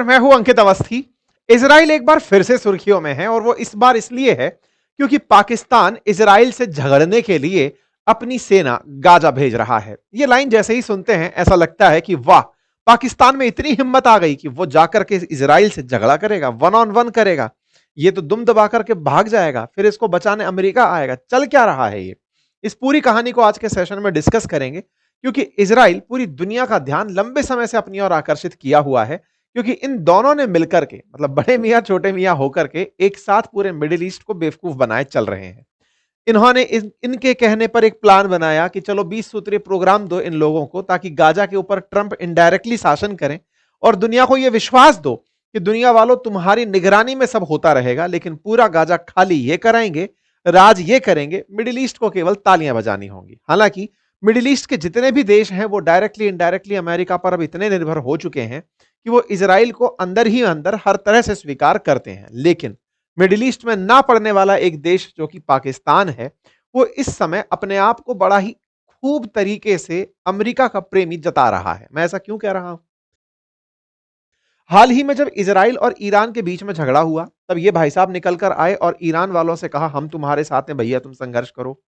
मैं हूं अंकित अवस्थी। इजराइल एक बार फिर से सुर्खियों में है और वो इस बार इसलिए है क्योंकि पाकिस्तान इजराइल से झगड़ने के लिए अपनी सेना गाजा भेज रहा है। ये लाइन जैसे ही सुनते हैं ऐसा लगता है कि वाह, पाकिस्तान में इतनी हिम्मत आ गई कि वो जाकर के इजराइल से झगड़ा करेगा, वन ऑन वन करेगा। ये तो दुम दबा करके भाग जाएगा, फिर इसको बचाने अमेरिका आएगा। चल क्या रहा है ये? इस पूरी कहानी को आज के सेशन में डिस्कस करेंगे क्योंकि इजराइल पूरी दुनिया का ध्यान लंबे समय से अपनी ओर आकर्षित किया हुआ है, क्योंकि इन दोनों ने मिलकर के, मतलब बड़े मियां छोटे मियां होकर के, एक साथ पूरे मिडिल ईस्ट को बेवकूफ बनाए चल रहे हैं। इन्होंने इनके कहने पर एक प्लान बनाया कि चलो 20 सूत्रीय प्रोग्राम दो इन लोगों को, ताकि गाजा के ऊपर ट्रंप इनडायरेक्टली शासन करें और दुनिया को यह विश्वास दो कि दुनिया वालों, तुम्हारी निगरानी में सब होता रहेगा, लेकिन पूरा गाजा खाली ये कराएंगे, राज ये करेंगे, मिडिल ईस्ट को केवल तालियां बजानी होंगी। हालांकि मिडिल ईस्ट के जितने भी देश हैं वो डायरेक्टली इनडायरेक्टली अमेरिका पर अब इतने निर्भर हो चुके हैं कि वो इजराइल को अंदर ही अंदर हर तरह से स्वीकार करते हैं। लेकिन मिडिल ईस्ट में ना पड़ने वाला एक देश जो कि पाकिस्तान है, वो इस समय अपने आप को बड़ा ही खूब तरीके से अमेरिका का प्रेमी जता रहा है। मैं ऐसा क्यों कह रहा हूं? हाल ही में जब इजराइल और ईरान के बीच में झगड़ा हुआ, तब ये भाई साहब निकल कर आए और ईरान वालों से कहा हम तुम्हारे साथ हैं भैया, तुम संघर्ष करो।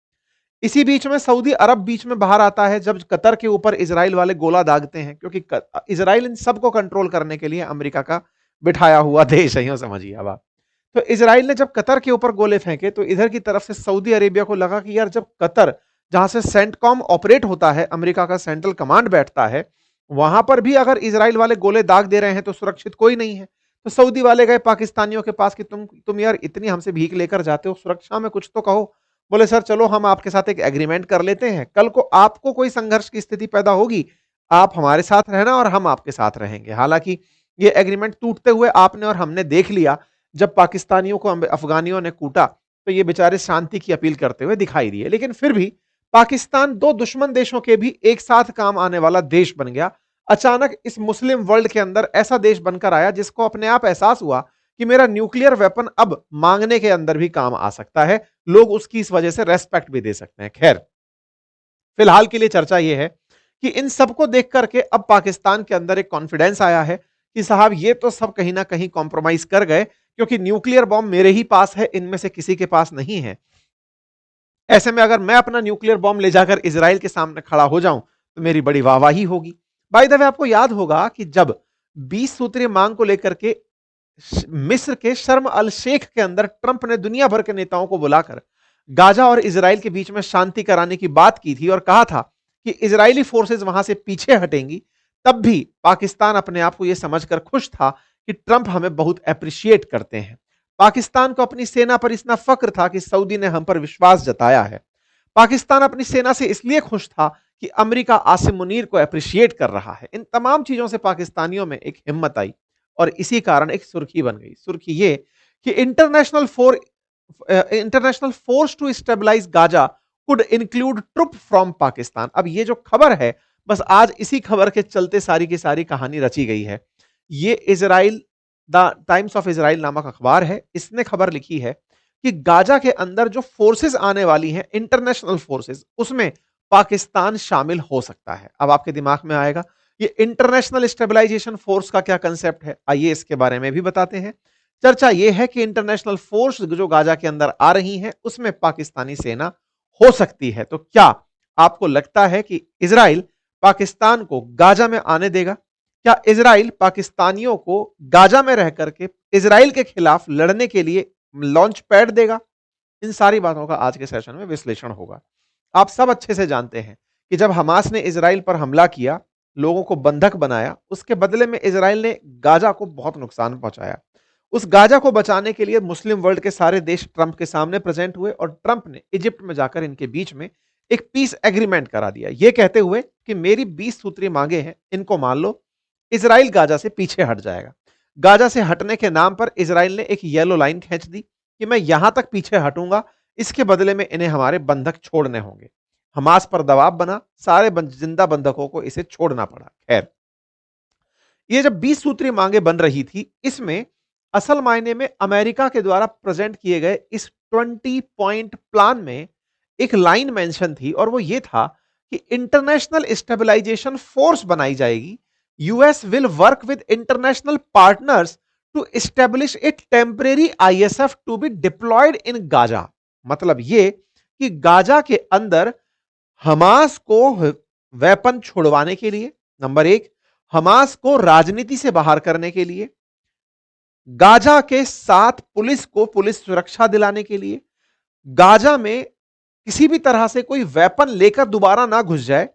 इसी बीच में सऊदी अरब बीच में बाहर आता है जब कतर के ऊपर इजराइल वाले गोला दागते हैं, क्योंकि इजराइल इन सबको कंट्रोल करने के लिए अमेरिका का बिठाया हुआ देश है, यूं समझिए अब आप। तो इजराइल ने जब कतर के ऊपर गोले फेंके तो इधर की तरफ से सऊदी अरेबिया को लगा कि यार, जब कतर, जहां से सेंटकॉम ऑपरेट होता है, अमेरिका का सेंट्रल कमांड बैठता है, वहां पर भी अगर इजराइल वाले गोले दाग दे रहे हैं तो सुरक्षित कोई नहीं है। तो सऊदी वाले गए पाकिस्तानियों के पास कि तुम यार इतनी हमसे भीख लेकर जाते हो, सुरक्षा में कुछ तो कहो। बोले सर चलो हम आपके साथ एक एग्रीमेंट कर लेते हैं, कल को आपको कोई संघर्ष की स्थिति पैदा होगी, आप हमारे साथ रहना और हम आपके साथ रहेंगे। हालांकि ये एग्रीमेंट टूटते हुए आपने और हमने देख लिया, जब पाकिस्तानियों को अफगानियों ने कूटा तो ये बेचारे शांति की अपील करते हुए दिखाई दिए। लेकिन फिर भी पाकिस्तान दो दुश्मन देशों के भी एक साथ काम आने वाला देश बन गया। अचानक इस मुस्लिम वर्ल्ड के अंदर ऐसा देश बनकर आया जिसको अपने आप एहसास हुआ कि मेरा न्यूक्लियर वेपन अब मांगने के अंदर भी काम आ सकता है, लोग उसकी इस वजह से रेस्पेक्ट भी दे सकते हैं। खैर, फिलहाल के लिए चर्चा यह है कि इन सबको देख करके अब पाकिस्तान के अंदर एक कॉन्फिडेंस आया है कि साहब ये तो सब कहीं ना कहीं कॉम्प्रोमाइज कर गए, क्योंकि न्यूक्लियर बॉम्ब मेरे ही पास है, इनमें से किसी के पास नहीं है। ऐसे में अगर मैं अपना न्यूक्लियर बॉम्ब ले जाकर इजराइल के सामने खड़ा हो जाऊं तो मेरी बड़ी वाहवाही होगी। बाय द वे, आपको याद होगा कि जब 20 सूत्रीय मांग को लेकर के मिस्र के शर्म अल शेख के अंदर ट्रंप ने दुनिया भर के नेताओं को बुलाकर गाजा और इजराइल के बीच में शांति कराने की बात की थी और कहा था कि इजरायली फोर्सेस वहां से पीछे हटेंगी, तब भी पाकिस्तान अपने आप को यह समझकर खुश था कि ट्रंप हमें बहुत अप्रिशिएट करते हैं। पाकिस्तान को अपनी सेना पर इतना फक्र था कि सऊदी ने हम पर विश्वास जताया है। पाकिस्तान अपनी सेना से इसलिए खुश था कि अमेरिका आसिम मुनीर को अप्रिशिएट कर रहा है। इन तमाम चीजों से पाकिस्तानियों में एक हिम्मत आई और इसी कारण एक सुर्खी बन गई। सुर्खी ये कि international force to stabilize Gaza could include troop from Pakistan. अब ये जो खबर है, बस आज इसी खबर के चलते सारी की सारी कहानी रची गई है। ये Israel, the times of Israel नामक अखबार है, इसने खबर लिखी है कि गाजा के अंदर जो फोर्सेस आने वाली हैं, इंटरनेशनल फोर्सेस, उसमें पाकिस्तान शामिल हो सकता है। अब आपके दिमाग में आएगा ये इंटरनेशनल स्टेबलाइजेशन फोर्स का क्या कंसेप्ट है, आइए इसके बारे में भी बताते हैं। चर्चा यह है कि इंटरनेशनल फोर्स जो गाजा के अंदर आ रही हैं उसमें पाकिस्तानी सेना हो सकती है। तो क्या आपको लगता है कि इजराइल पाकिस्तान को गाजा में आने देगा? क्या इजराइल पाकिस्तानियों को गाजा में रह करके इजराइल के खिलाफ लड़ने के लिए लॉन्च पैड देगा? इन सारी बातों का आज के सेशन में विश्लेषण होगा। आप सब अच्छे से जानते हैं कि जब हमास ने इजराइल पर हमला किया, लोगों को बंधक बनाया, उसके बदले में इजराइल ने गाजा को बहुत नुकसान पहुंचाया। उस गाजा को बचाने के लिए मुस्लिम वर्ल्ड के सारे देश ट्रंप के सामने प्रेजेंट हुए और ट्रंप ने इजिप्ट में जाकर इनके बीच में एक पीस एग्रीमेंट करा दिया, यह कहते हुए कि मेरी 20 सूत्री मांगे हैं, इनको मान लो, इजराइल गाजा से पीछे हट जाएगा। गाजा से हटने के नाम पर इजराइल ने एक येलो लाइन खींच दी कि मैं यहां तक पीछे हटूंगा, इसके बदले में इन्हें हमारे बंधक छोड़ने होंगे। हमास पर दबाव बना, सारे जिंदा बंधकों को इसे छोड़ना पड़ा। खैर, ये जब 20 सूत्री मांगे बन रही थी, इसमें असल मायने में अमेरिका के द्वारा प्रेजेंट किए गए इस 20 पॉइंट प्लान में एक लाइन मेंशन थी और वो ये था कि इंटरनेशनल स्टेबलाइजेशन फोर्स बनाई जाएगी US will work with international partners to establish a temporary ISF to be deployed in Gaza. मतलब ये कि गाजा के अंदर हमास को वेपन छुड़वाने के लिए, नंबर एक, हमास को राजनीति से बाहर करने के लिए, गाजा के साथ पुलिस को पुलिस सुरक्षा दिलाने के लिए, गाजा में किसी भी तरह से कोई वेपन लेकर दोबारा ना घुस जाए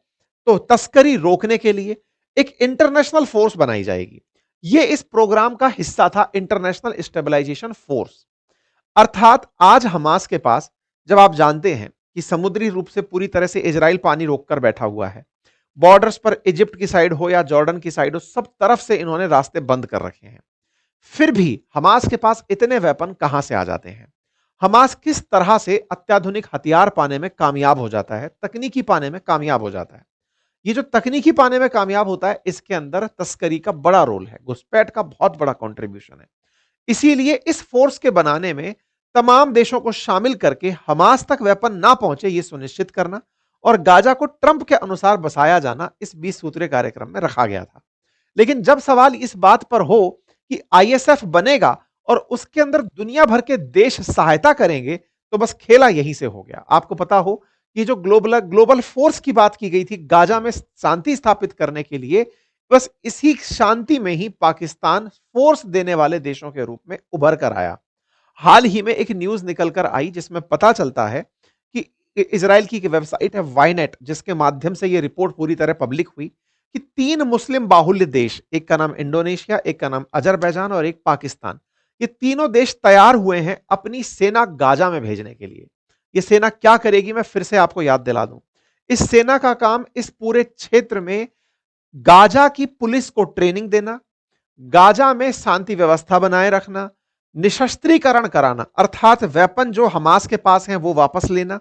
तो तस्करी रोकने के लिए एक इंटरनेशनल फोर्स बनाई जाएगी। यह इस प्रोग्राम का हिस्सा था, इंटरनेशनल स्टेबलाइजेशन फोर्स। अर्थात आज हमास के पास, जब आप जानते हैं कि समुद्री रूप से पूरी तरह से इजराइल पानी रोककर बैठा हुआ है, बॉर्डर्स पर इजिप्ट की साइड हो या जॉर्डन की साइड हो, सब तरफ से इन्होंने रास्ते बंद कर रखे हैं, फिर भी हमास के पास इतने वेपन कहां से आ जाते हैं? हमास किस तरह से अत्याधुनिक हथियार पाने में कामयाब हो जाता है, तकनीकी पाने में कामयाब हो जाता है? ये जो तकनीकी पाने में कामयाब होता है, इसके अंदर तस्करी का बड़ा रोल है, घुसपैठ का बहुत बड़ा कंट्रीब्यूशन है। इसीलिए इस फोर्स के बनाने में तमाम देशों को शामिल करके हमास तक वेपन ना पहुंचे, यह सुनिश्चित करना और गाजा को ट्रंप के अनुसार बसाया जाना इस 20 सूत्रीय कार्यक्रम में रखा गया था। लेकिन जब सवाल इस बात पर हो कि आईएसएफ बनेगा और उसके अंदर दुनिया भर के देश सहायता करेंगे, तो बस खेला यहीं से हो गया। आपको पता हो कि जो ग्लोबल फोर्स की बात की गई थी गाजा में शांति स्थापित करने के लिए, बस इसी शांति में ही पाकिस्तान फोर्स देने वाले देशों के रूप में उभर कर आया। हाल ही में एक न्यूज निकल कर आई जिसमें पता चलता है कि इजराइल की वेबसाइट है वाइनेट, जिसके माध्यम से यह रिपोर्ट पूरी तरह पब्लिक हुई कि 3 मुस्लिम बाहुल्य देश, एक का नाम इंडोनेशिया, एक का नाम अजरबैजान और एक पाकिस्तान, ये तीनों देश तैयार हुए हैं अपनी सेना गाजा में भेजने के लिए। ये सेना क्या करेगी, मैं फिर से आपको याद दिला दूं। इस सेना का काम इस पूरे क्षेत्र में गाजा की पुलिस को ट्रेनिंग देना, गाजा में शांति व्यवस्था बनाए रखना, निशस्त्रीकरण कराना, अर्थात वेपन जो हमास के पास हैं वो वापस लेना,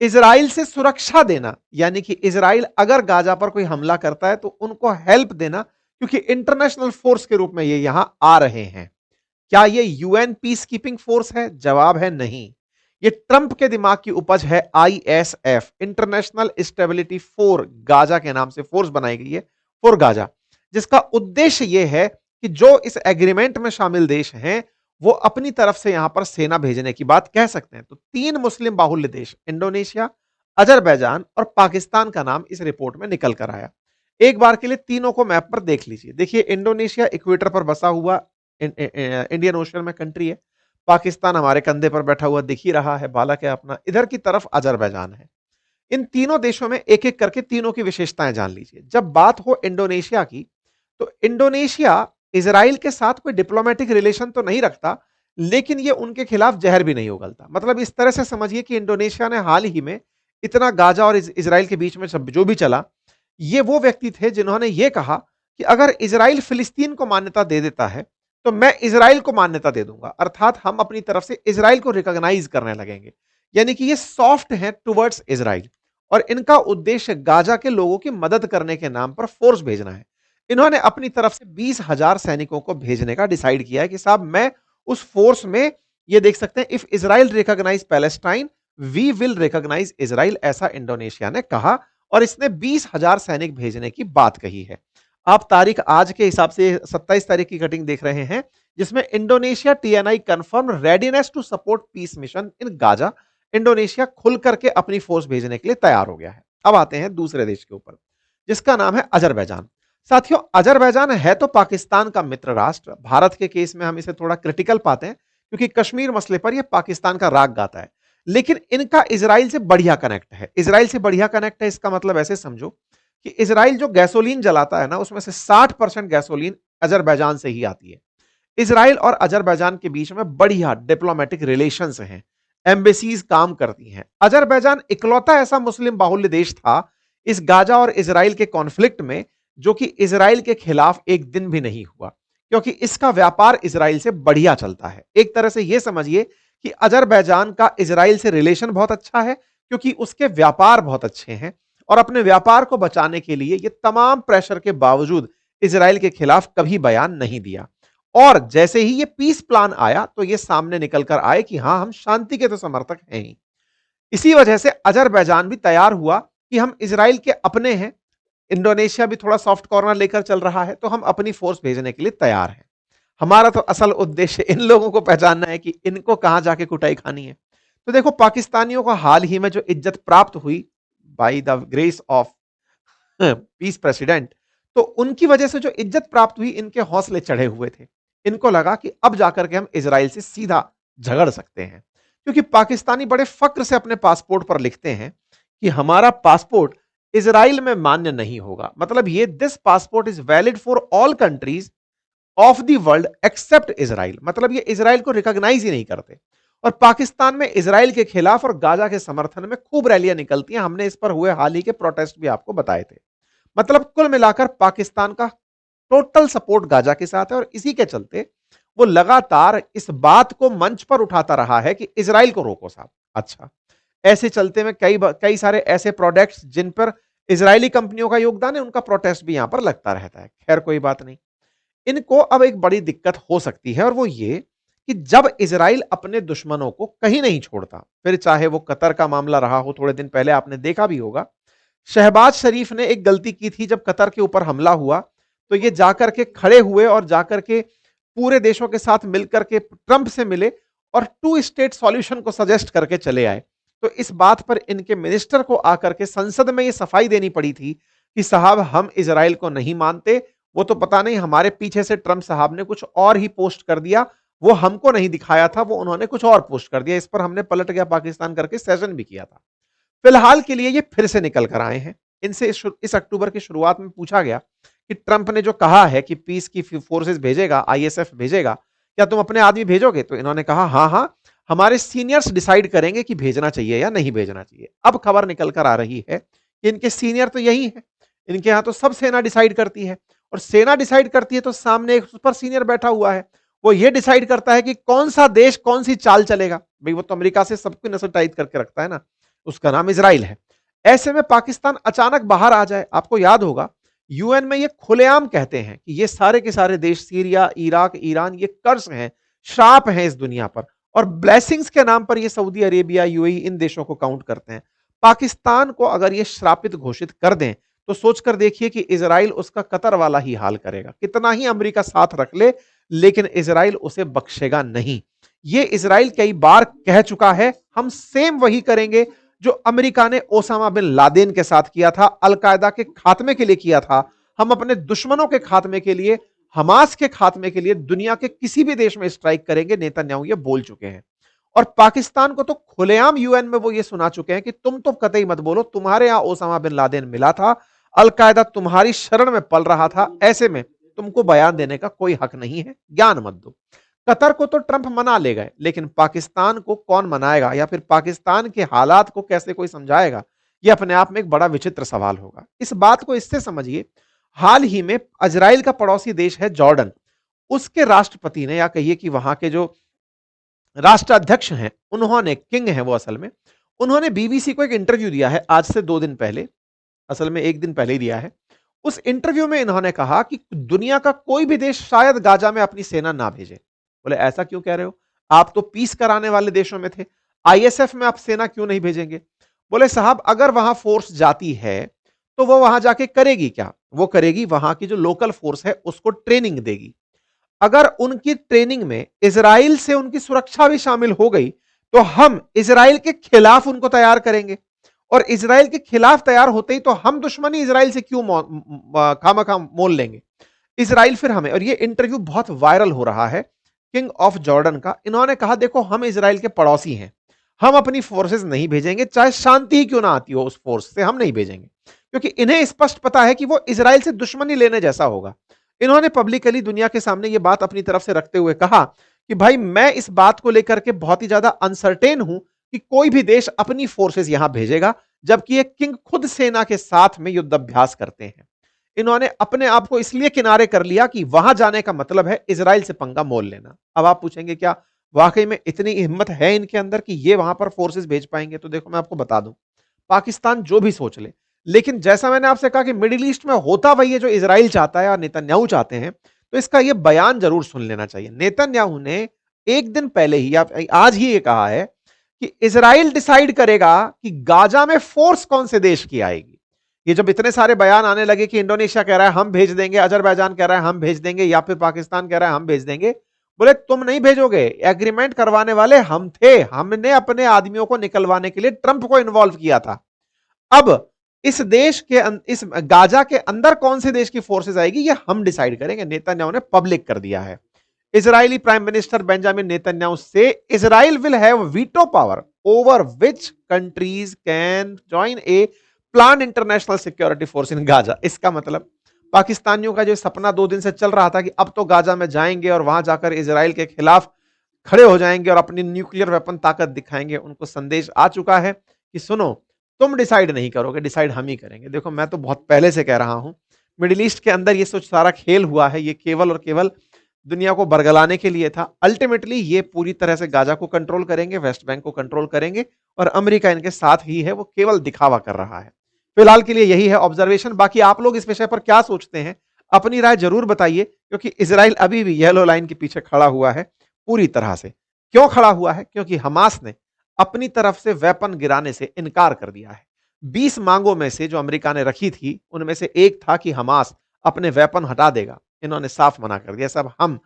इजराइल से सुरक्षा देना, यानी कि इजराइल अगर गाजा पर कोई हमला करता है तो उनको हेल्प देना, क्योंकि इंटरनेशनल फोर्स के रूप में ये यहां आ रहे हैं। क्या ये यूएन पीस कीपिंग फोर्स है? जवाब है नहीं। ये ट्रंप के दिमाग की उपज है, ISF, international stability four Gaza के नाम से फोर्स बनाई गई है, फॉर गाजा, जिसका उद्देश्य यह है कि जो इस एग्रीमेंट में शामिल देश हैं वो अपनी तरफ से यहां पर सेना भेजने की बात कह सकते हैं। तो 3 मुस्लिम बाहुल्य देश, इंडोनेशिया, अजरबैजान और पाकिस्तान का नाम इस रिपोर्ट में निकल कर आया। एक बार के लिए तीनों को मैप पर देख लीजिए। देखिए, इंडोनेशिया इक्वेटर पर बसा हुआ इंडियन ओशन में कंट्री है, पाकिस्तान हमारे कंधे पर बैठा हुआ दिख ही रहा है, बालक है अपना, इधर की तरफ अजरबैजान है। इन तीनों देशों में एक एक करके तीनों की विशेषताएं जान लीजिए। जब बात हो इंडोनेशिया की, तो इंडोनेशिया इजराइल के साथ कोई डिप्लोमेटिक रिलेशन तो नहीं रखता, लेकिन ये उनके खिलाफ जहर भी नहीं उगलता। मतलब इस तरह से समझिए कि इंडोनेशिया ने हाल ही में इतना गाजा और इजराइल के बीच में सब जो भी चला, ये वो व्यक्ति थे जिन्होंने ये कहा कि अगर इजराइल फिलिस्तीन को मान्यता दे देता है तो मैं इजराइल को मान्यता दे दूंगा, अर्थात हम अपनी तरफ से इजराइल को रिकॉग्नाइज करने लगेंगे। यानी कि ये सॉफ्ट है टुवर्ड्स इजराइल और इनका उद्देश्य गाजा के लोगों की मदद करने के नाम पर फोर्स भेजना है। इन्होंने अपनी तरफ से 20,000 सैनिकों को भेजने का डिसाइड किया है कि साहब मैं उस फोर्स में, ये देख सकते हैं, if Israel recognize Palestine we will recognize Israel, ऐसा इंडोनेशिया ने कहा और इसने 20,000 सैनिक भेजने की बात कही है। आप तारीख आज के हिसाब से 27 तारीख की कटिंग देख रहे हैं, जिसमें Indonesia TNI confirm readiness to support peace mission in Gaza. Indonesia खुल करके अपनी फोर्स भेजने के लिए तैयार हो गया है। अब आते हैं दूसरे देश के ऊपर, जिसका नाम है अजरबैजान। साथियों, अजरबैजान है तो पाकिस्तान का मित्र राष्ट्र। भारत के केस में हम इसे थोड़ा क्रिटिकल पाते हैं क्योंकि कश्मीर मसले पर यह पाकिस्तान का राग गाता है, लेकिन इनका इजराइल से बढ़िया कनेक्ट है। इजराइल से बढ़िया कनेक्ट है इसका मतलब ऐसे समझो कि इजराइल जो गैसोलीन जलाता है ना, उसमें से 60% गैसोलीन अजरबैजान से ही आती है। इजराइल और अजरबैजान के बीच में बढ़िया डिप्लोमेटिक रिलेशंस हैं, एम्बेसीज काम करती हैं। अजरबैजान इकलौता ऐसा मुस्लिम बाहुल्य देश था इस गाजा और इजराइल के कॉन्फ्लिक्ट में जो कि इजराइल के खिलाफ एक दिन भी नहीं हुआ, क्योंकि इसका व्यापार इजराइल से बढ़िया चलता है। एक तरह से यह समझिए कि अजरबैजान का इजराइल से रिलेशन बहुत अच्छा है क्योंकि उसके व्यापार बहुत अच्छे हैं और अपने व्यापार को बचाने के लिए ये तमाम प्रेशर के बावजूद इजराइल के खिलाफ कभी बयान नहीं दिया। और जैसे ही ये पीस प्लान आया तो ये सामने निकल कर आए कि हां, हम शांति के तो समर्थक हैं ही। इसी वजह से अजरबैजान भी तैयार हुआ कि हम इजराइल के अपने हैं, इंडोनेशिया भी थोड़ा सॉफ्ट कॉर्नर लेकर चल रहा है, तो हम अपनी फोर्स भेजने के लिए तैयार हैं। हमारा तो असल उद्देश्य इन लोगों को पहचानना है कि इनको कहां जाके कुटाई खानी है। तो देखो, पाकिस्तानियों को हाल ही में जो इज्जत प्राप्त हुई by the grace of peace president, तो उनकी वजह से जो इज्जत प्राप्त हुई, इनके हौसले चढ़े हुए थे। इनको लगा कि अब जाकर के हम इजराइल से सीधा झगड़ सकते हैं, क्योंकि पाकिस्तानी बड़े फक्र से अपने पासपोर्ट पर लिखते हैं कि हमारा पासपोर्ट इजराइल में मान्य नहीं होगा। मतलब ये, this passport is valid for all countries of the world accept Israel. मतलब ये इजराइल को रिकॉग्नाइज ही नहीं करते। और पाकिस्तान में इजराइल के खिलाफ और गाजा के समर्थन में खूब रैलियां निकलती हैं। हमने इस पर हुए हाल ही के प्रोटेस्ट भी आपको बताए थे। मतलब कुल मिलाकर पाकिस्तान का टोटल सपोर्ट गाजा के साथ है, और इसी के चलते वो लगातार इस बात को मंच पर उठाता रहा है कि इजराइल को रोको साहब। अच्छा, ऐसे चलते में कई सारे ऐसे प्रोडक्ट्स जिन पर इजरायली कंपनियों का योगदान है, उनका प्रोटेस्ट भी यहां पर लगता रहता है। खैर, कोई बात नहीं। इनको अब एक बड़ी दिक्कत हो सकती है, और वो ये कि जब इजराइल अपने दुश्मनों को कहीं नहीं छोड़ता, फिर चाहे वो कतर का मामला रहा हो, थोड़े दिन पहले आपने देखा भी होगा, शहबाज शरीफ ने एक गलती की थी। जब कतर के ऊपर हमला हुआ, तो ये जाकर के खड़े हुए और जाकर के पूरे देशों के साथ मिलकर के ट्रंप से मिले और टू स्टेट सॉल्यूशन को सजेस्ट करके चले आए। तो इस बात पर इनके मिनिस्टर को आकर के संसद में ये सफाई देनी पड़ी थी कि साहब, हम इजराइल को नहीं मानते। वो तो पता नहीं हमारे पीछे से ट्रंप साहब ने कुछ और ही पोस्ट कर दिया, वो हमको नहीं दिखाया था, वो उन्होंने कुछ और पोस्ट कर दिया। इस पर हमने पलट गया पाकिस्तान करके सेशन भी किया था। फिलहाल के लिए ये फिर से निकल कर आए हैं। इनसे इस अक्टूबर की शुरुआत में पूछा गया कि ट्रंप ने जो कहा है कि पीस की फोर्सेस भेजेगा, आईएसएफ भेजेगा, क्या तुम अपने आदमी भेजोगे? तो इन्होंने कहा हाँ हाँ, हमारे सीनियर्स डिसाइड करेंगे कि भेजना चाहिए या नहीं भेजना चाहिए। अब खबर निकल कर आ रही है कि इनके सीनियर तो यही है, इनके यहां तो सब सेना डिसाइड करती है, और सेना डिसाइड करती है तो सामने एक सुपर सीनियर बैठा हुआ है, वो ये डिसाइड करता है कि कौन सा देश कौन सी चाल चलेगा। भाई, वो तो अमेरिका से सबको नजर टाइट करके रखता है ना, उसका नाम इजराइल है। ऐसे में पाकिस्तान अचानक बाहर आ जाए, आपको याद होगा यूएन में ये खुलेआम कहते हैं कि ये सारे के सारे देश, सीरिया, इराक, ईरान, ये कर्ज हैं, श्राप हैं इस दुनिया पर, और ब्लेसिंग्स के नाम पर ये सऊदी अरेबिया, यूएई, इन देशों को काउंट करते हैं। पाकिस्तान को अगर ये श्रापित घोषित कर दें, तो सोचकर देखिए कि इजराइल उसका कतर वाला ही हाल करेगा। कितना ही अमेरिका साथ रख ले, लेकिन इजराइल उसे बख्शेगा नहीं। ये इजराइल कई बार कह चुका है, हम सेम वही करेंगे जो अमेरिका ने ओसामा बिन लादेन के साथ किया था, अलकायदा के खात्मे के लिए किया था। हम अपने दुश्मनों के खात्मे के लिए, हमास के खात्मे के लिए दुनिया के किसी भी देश में स्ट्राइक करेंगे। नेतन्याहू ये बोल चुके हैं। और पाकिस्तान को तो खुलेआम यूएन में वो ये सुना चुके हैं कि तुम तो कतई मत बोलो, तुम्हारे यहां ओसामा बिन लादेन मिला था, अलकायदा तुम्हारी शरण में पल रहा था, ऐसे में तुमको बयान देने का कोई हक नहीं है, ज्ञान मत दो। कतर को तो ट्रंप मना ले गए, लेकिन पाकिस्तान को कौन मनाएगा, या फिर पाकिस्तान के हालात को कैसे कोई समझाएगा? यह अपने आप में एक बड़ा विचित्र सवाल होगा। इस बात को इससे समझिए, हाल ही में इजराइल का पड़ोसी देश है जॉर्डन, उसके राष्ट्रपति ने, या कहिए कि वहां के जो राष्ट्राध्यक्ष हैं, उन्होंने, किंग है वो असल में, उन्होंने बीबीसी को एक इंटरव्यू दिया है आज से 2 दिन पहले, असल में 1 दिन पहले ही दिया है। उस इंटरव्यू में इन्होंने कहा कि दुनिया का कोई भी देश शायद गाजा में अपनी सेना ना भेजे। बोले, ऐसा क्यों कह रहे हो? आप तो पीस कराने वाले देशों में थे, आईएसएफ में आप सेना क्यों नहीं भेजेंगे? बोले, साहब, अगर वहां फोर्स जाती है तो वो वहां जाके करेगी क्या? वो करेगी वहां की जो लोकल फोर्स है उसको ट्रेनिंग देगी। अगर उनकी ट्रेनिंग में इजराइल से उनकी सुरक्षा भी शामिल हो गई, तो हम इजराइल के खिलाफ उनको तैयार करेंगे, और इजराइल के खिलाफ तैयार होते ही तो हम दुश्मनी इजराइल से क्यों खामखा मोल लेंगे? इजराइल फिर हमें, और ये इंटरव्यू बहुत वायरल हो रहा है किंग ऑफ जॉर्डन का। इन्होंने कहा, देखो, हम इजराइल के पड़ोसी हैं, हम अपनी फोर्सेस नहीं भेजेंगे, चाहे शांति ही क्यों ना आती हो, उस फोर्स से हम नहीं भेजेंगे, क्योंकि इन्हें स्पष्ट पता है कि वो इजराइल से दुश्मनी लेने जैसा होगा। इन्होंने पब्लिकली दुनिया के सामने ये बात अपनी तरफ से रखते हुए कहा कि भाई, मैं इस बात को लेकर के बहुत ही ज्यादा अनसर्टेन हूं कि कोई भी देश अपनी फोर्सेस यहां भेजेगा, जबकि ये किंग खुद सेना के साथ में युद्ध अभ्यास करते हैं। इन्होंने अपने आप को इसलिए किनारे कर लिया कि वहां जाने का मतलब है इजराइल से पंगा मोल लेना। अब आप पूछेंगे, क्या वाकई में इतनी हिम्मत है इनके अंदर कि ये वहां पर फोर्सेस भेज पाएंगे? तो देखो, मैं आपको बता दूं, पाकिस्तान जो भी सोच ले, लेकिन जैसा मैंने आपसे कहा कि मिडिल ईस्ट में होता वही है जो इजराइल चाहता है और नेतन्याहू चाहते हैं, तो इसका यह बयान जरूर सुन लेना चाहिए। नेतन्याहू ने 1 दिन पहले ही, या आज ही, ये कहा है कि इजराइल डिसाइड करेगा कि गाजा में फोर्स कौन से देश की आएगी। ये जब इतने सारे बयान आने लगे कि इंडोनेशिया कह रहा है हम भेज देंगे, अजरबैजान कह रहा है हम भेज देंगे, या फिर पाकिस्तान कह रहा है हम भेज देंगे, बोले तुम नहीं भेजोगे, एग्रीमेंट करवाने वाले हम थे, हमने अपने आदमियों को निकलवाने के लिए ट्रंप को इन्वॉल्व किया था। अब इस देश के इस गाजा के अंदर कौन से देश की फोर्सेस आएगी ये हम डिसाइड करेंगे। नेतन्याहू ने पब्लिक कर दिया है। Israeli prime minister Benjamin Netanyahu से Israel will have veto power over which countries can join a plan international security force in Gaza. इसका मतलब पाकिस्तानियों का जो सपना 2 दिन से चल रहा था कि अब तो गाजा में जाएंगे और वहां जाकर इजराइल के खिलाफ खड़े हो जाएंगे और अपनी न्यूक्लियर वेपन ताकत दिखाएंगे, उनको संदेश आ चुका है कि सुनो, तुम डिसाइड नहीं करोगे, डिसाइड हम ही करेंगे। देखो मैं तो बहुत पहले से कह रहा हूं, मिडिल ईस्ट के अंदर ये सोच सारा खेल हुआ है, ये केवल और केवल दुनिया को बरगलाने के लिए था। अल्टीमेटली ये पूरी तरह से गाजा को कंट्रोल करेंगे, वेस्ट बैंक को कंट्रोल करेंगे, और अमेरिका इनके साथ ही है, वो केवल दिखावा कर रहा है। फिलहाल के लिए यही है ऑब्जर्वेशन। बाकी आप लोग इस विषय पर क्या सोचते हैं, अपनी राय जरूर बताइए, क्योंकि इजराइल अभी भी येलो लाइन के पीछे खड़ा हुआ है पूरी तरह से। क्यों खड़ा हुआ है? क्योंकि हमास ने अपनी तरफ से वेपन गिराने से इनकार कर दिया है। 20 मांगों में से जो अमेरिका ने रखी थी, उनमें से एक था कि हमास अपने वेपन हटा देगा। इन्होंने साफ मना कर दिया, सब हम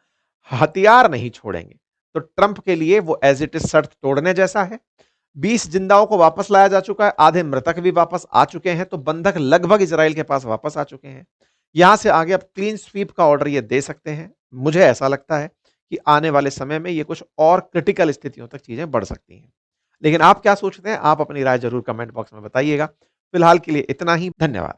हथियार नहीं छोड़ेंगे। तो ट्रंप के लिए वो एज इट इज शर्त तोड़ने जैसा है। 20 जिंदाओं को वापस लाया जा चुका है, आधे मृतक भी वापस आ चुके हैं, तो बंधक लगभग इजराइल के पास वापस आ चुके हैं। यहां से आगे अब क्लीन स्वीप का ऑर्डर ये दे सकते हैं। मुझे ऐसा लगता है कि आने वाले समय में ये कुछ और क्रिटिकल स्थितियों तक चीजें बढ़ सकती हैं। लेकिन आप क्या सोचते हैं? आप अपनी राय जरूर कमेंट बॉक्स में बताइएगा। फिलहाल के लिए इतना ही, धन्यवाद।